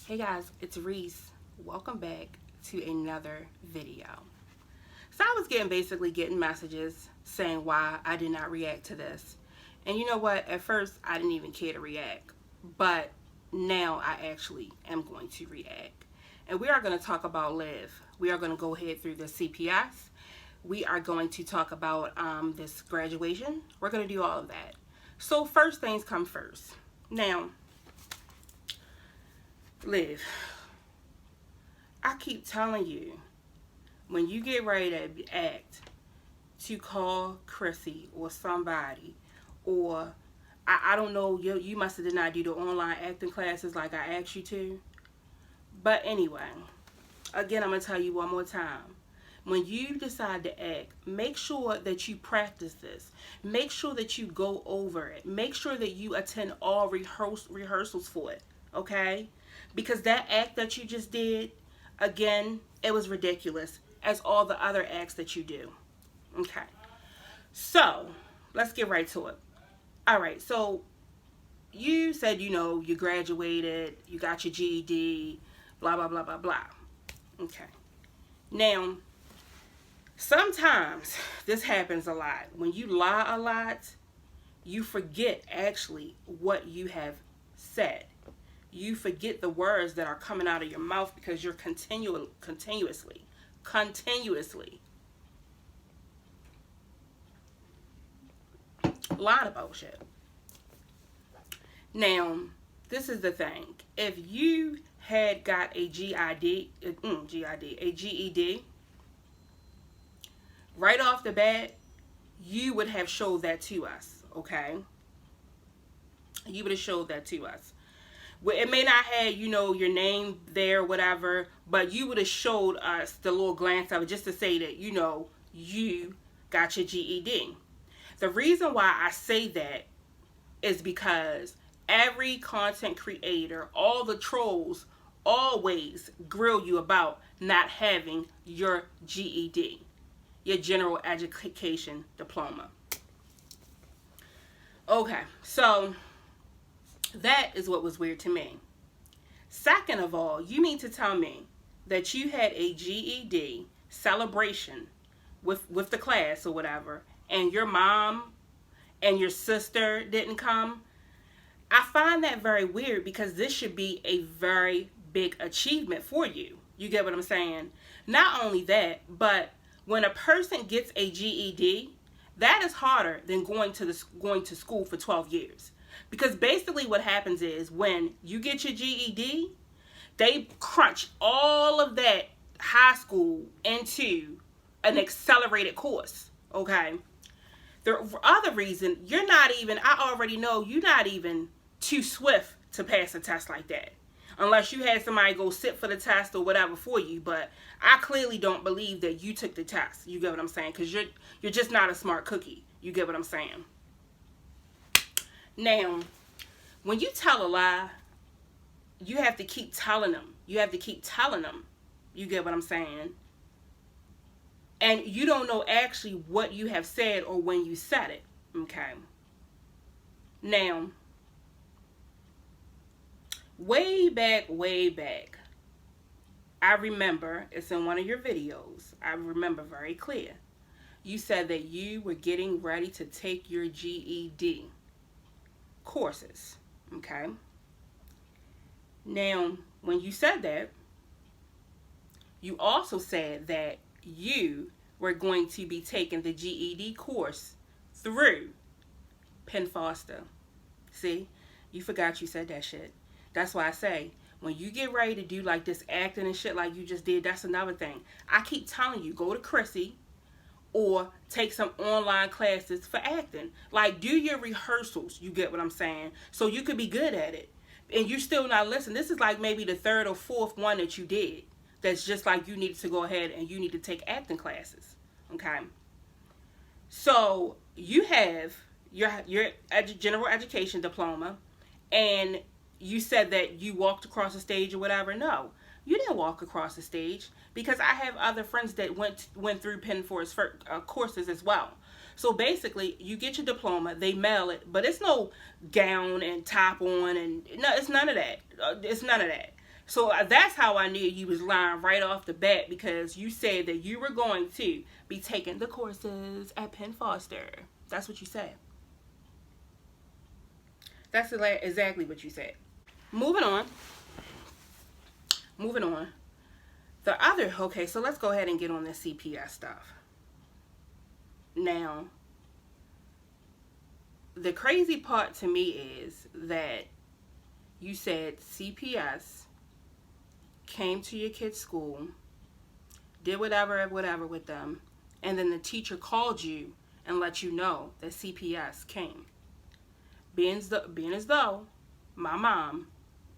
Hey guys, it's Reese. Welcome back to another video. So I was basically getting messages saying why I did not react to this. And you know what? At first I didn't even care to react. But now I actually am going to react. And we are going to talk about Liv. We are going to go ahead through the CPS. We are going to talk about this graduation. We're going to do all of that. So first things come first. Now, Liv, I keep telling you, when you get ready to act, to call Chrissy or somebody, or I don't know, you must have did not do the online acting classes like I asked you to. But anyway, again, I'm going to tell you one more time. When you decide to act, make sure that you practice this. Make sure that you go over it. Make sure that you attend all rehearsals for it, okay? Because that act that you just did, again, it was ridiculous, as all the other acts that you do. Okay. So, let's get right to it. All right, so you said, you graduated, you got your GED, blah, blah, blah, blah, blah. Okay. Now, sometimes this happens a lot. When you lie a lot, you forget actually what you have said. You forget the words that are coming out of your mouth because you're continuously. A lot of bullshit. Now, this is the thing. If you had got a GED, right off the bat, you would have showed that to us, okay? You would have showed that to us. Well, it may not have, your name there, whatever, but you would have showed us the little glance of it just to say that, you got your GED. The reason why I say that is because every content creator, all the trolls, always grill you about not having your GED, your general education diploma. Okay, so that is what was weird to me. Second of all, you mean to tell me that you had a GED celebration with the class or whatever, and your mom and your sister didn't come? I find that very weird because this should be a very big achievement for you. You get what I'm saying? Not only that, but when a person gets a GED, that is harder than going to school for 12 years. Because basically what happens is when you get your GED, they crunch all of that high school into an accelerated course, okay? The other reason, I already know you're not even too swift to pass a test like that. Unless you had somebody go sit for the test or whatever for you. But I clearly don't believe that you took the test. You get what I'm saying? Because you're just not a smart cookie. You get what I'm saying? Now, when you tell a lie, you have to keep telling them. You have to keep telling them. You get what I'm saying? And you don't know actually what you have said or when you said it. Okay. Now, way back, I remember, it's in one of your videos, I remember very clear. You said that you were getting ready to take your GED courses, okay? Now, when you said that, you also said that you were going to be taking the GED course through Penn Foster. See, you forgot you said that shit. That's why I say, when you get ready to do like this acting and shit like you just did, that's another thing. I keep telling you, go to Chrissy or take some online classes for acting. Like, do your rehearsals, you get what I'm saying? So you could be good at it. And you're still not listening. This is like maybe the third or fourth one that you did. That's just like you needed to go ahead and you need to take acting classes. Okay? So you have your general education diploma, and you said that you walked across the stage or whatever. No, you didn't walk across the stage, because I have other friends that went through Penn Forest courses as well. So basically, you get your diploma, they mail it, but it's no gown and top on, and no, it's none of that. It's none of that. So that's how I knew you was lying right off the bat, because you said that you were going to be taking the courses at Penn Foster. That's what you said. That's exactly what you said. Moving on. Moving on. Okay, so let's go ahead and get on this CPS stuff. Now, the crazy part to me is that you said CPS came to your kid's school, did whatever with them, and then the teacher called you and let you know that CPS came. Being as though my mom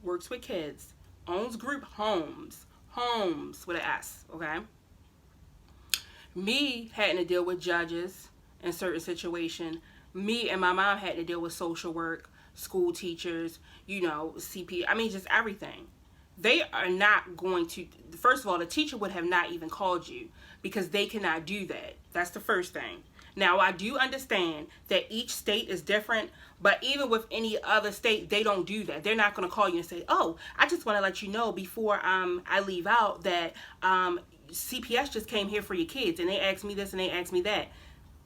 works with kids, owns group homes with an S, okay? Me having to deal with judges in certain situations. Me and my mom had to deal with social work, school teachers, CP. I mean, just everything. They are not going to, first of all, the teacher would have not even called you because they cannot do that. That's the first thing. Now, I do understand that each state is different, but even with any other state, they don't do that. They're not going to call you and say, oh, I just want to let you know before I leave out that CPS just came here for your kids, and they asked me this and they asked me that.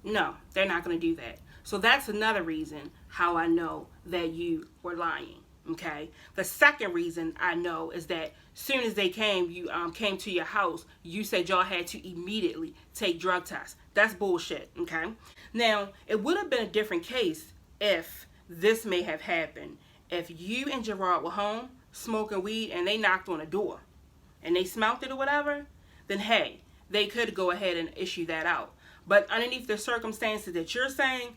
No, they're not going to do that. So that's another reason how I know that you were lying. Okay. The second reason I know is that soon as they came, you came to your house, you said y'all had to immediately take drug tests. That's bullshit. Okay. Now, it would have been a different case if this may have happened. If you and Gerard were home smoking weed and they knocked on a door and they smelled it or whatever, then hey, they could go ahead and issue that out. But underneath the circumstances that you're saying,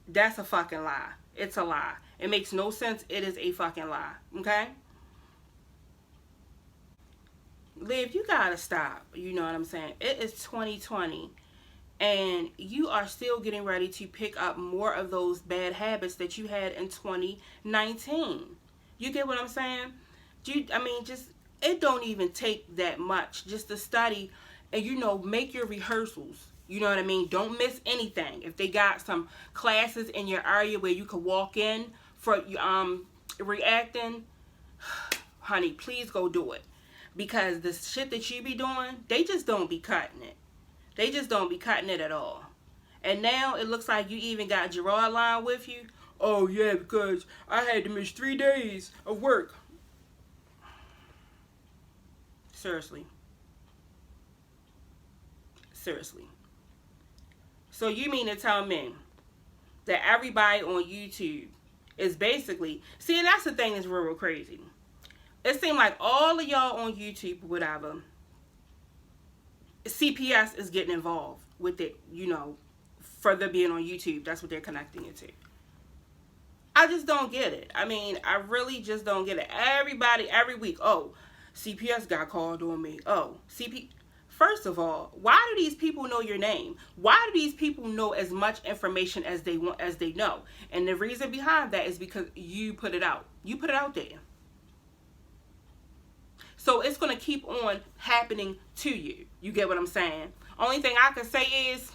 that's a fucking lie. It's a lie. It makes no sense. It is a fucking lie. Okay? Liv, you gotta stop. You know what I'm saying? It is 2020. And you are still getting ready to pick up more of those bad habits that you had in 2019. You get what I'm saying? It don't even take that much just to study and, make your rehearsals. You know what I mean? Don't miss anything. If they got some classes in your area where you could walk in for reacting, honey, please go do it. Because the shit that you be doing, they just don't be cutting it. They just don't be cutting it at all. And now it looks like you even got Gerard lying with you. Oh yeah, because I had to miss 3 days of work. Seriously. So you mean to tell me that everybody on YouTube is basically... See, and that's the thing that's real crazy. It seems like all of y'all on YouTube, whatever, CPS is getting involved with it, for them being on YouTube. That's what they're connecting it to. I just don't get it. I mean, I really just don't get it. Everybody, every week, oh, CPS got called on me. Oh, First of all, why do these people know your name? Why do these people know as much information as they know? And the reason behind that is because you put it out. You put it out there. So it's going to keep on happening to you. You get what I'm saying? Only thing I can say is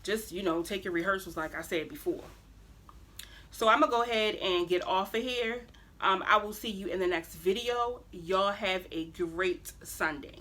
just, take your rehearsals like I said before. So I'm going to go ahead and get off of here. I will see you in the next video. Y'all have a great Sunday.